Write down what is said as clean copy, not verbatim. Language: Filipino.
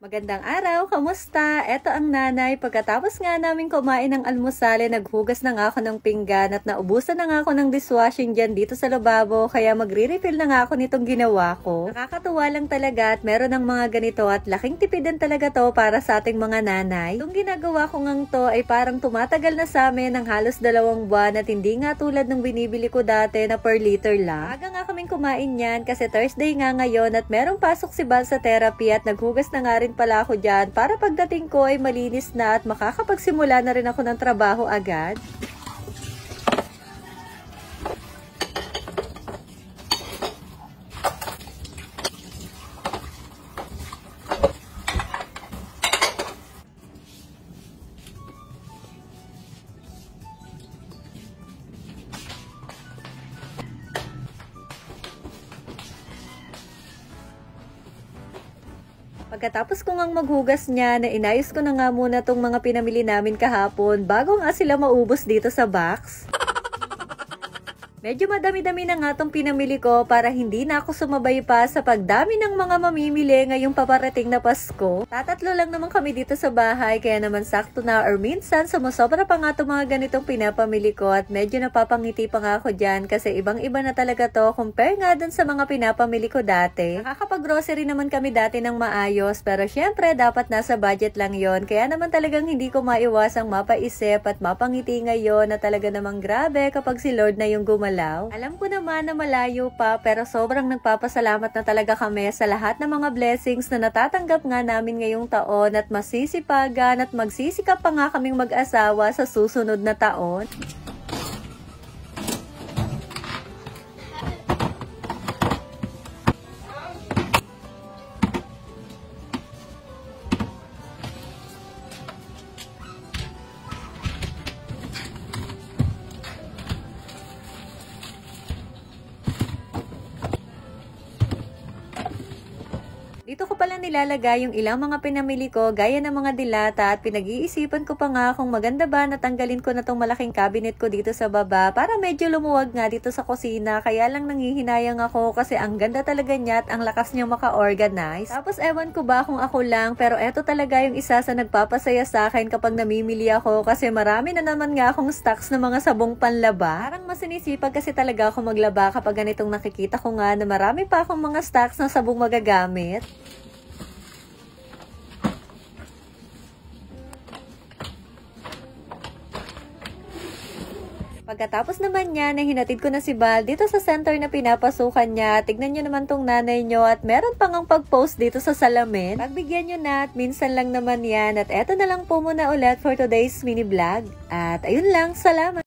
Magandang araw, kamusta? Eto ang nanay. Pagkatapos nga namin kumain ng almusal, naghugas na nga ako ng pinggan at naubusan na nga ako ng dishwashing dyan dito sa lababo. Kaya magre-refill na nga ako nitong ginawa ko. Nakakatuwa lang talaga at meron ng mga ganito at laking tipid din talaga to para sa ating mga nanay. Itong ginagawa ko ngang to ay parang tumatagal na sa amin ng halos 2 buwan at hindi nga tulad ng binibili ko dati na per liter lang. Aga nga kaming kumain yan kasi Thursday nga ngayon at merong pasok si Bal sa therapy at naghugas na nga rin pala ako dyan para pagdating ko ay malinis na at makakapagsimula na rin ako ng trabaho agad. Pagkatapos ko ngang maghugas niya, na inayos ko na nga muna tong mga pinamili namin kahapon bago nga sila maubos dito sa box. Medyo madami-dami na nga tong pinamili ko para hindi na ako sumabay pa sa pagdami ng mga mamimili ngayong paparating na Pasko. Tatatlo lang naman kami dito sa bahay kaya naman sakto na or minsan sumusobra pa nga itong mga ganitong pinapamili ko at medyo napapangiti pa nga ako dyan kasi ibang-iba na talaga to compare nga dun sa mga pinapamili ko dati. Nakakapag-grocery naman kami dati ng maayos pero syempre dapat nasa budget lang yon kaya naman talagang hindi ko maiwasang mapaisip at mapangiti ngayon na talaga namang grabe kapag si Lord na yung gumalaw. Alam ko naman na malayo pa pero sobrang nagpapasalamat na talaga kami sa lahat ng mga blessings na natatanggap nga namin ngayong taon at masisipagan at magsisikap pa nga kaming mag-asawa sa susunod na taon. Dito ko pala nilalagay yung ilang mga pinamili ko gaya ng mga dilata at pinag-iisipan ko pa nga kung maganda ba natanggalin ko na tong malaking cabinet ko dito sa baba para medyo lumuwag nga dito sa kusina. Kaya lang nanghihinayang ako kasi ang ganda talaga niya at ang lakas niya maka-organize. Tapos ewan ko ba kung ako lang pero eto talaga yung isa sa nagpapasaya sa akin kapag namimili ako kasi marami na naman nga akong stocks ng mga sabong panlaba. Parang mas sinisipag kasi talaga ako maglaba kapag ganitong nakikita ko nga na marami pa akong mga stocks ng sabong magagamit. Pagkatapos naman niya na hinatid ko na si Bal dito sa center na pinapasukan niya, tignan nyo naman tong nanay nyo at meron pang ang pag-post dito sa salamin. Pagbigyan nyo na at minsan lang naman yan at eto na lang po muna ulit for today's mini vlog. At ayun lang, salamat!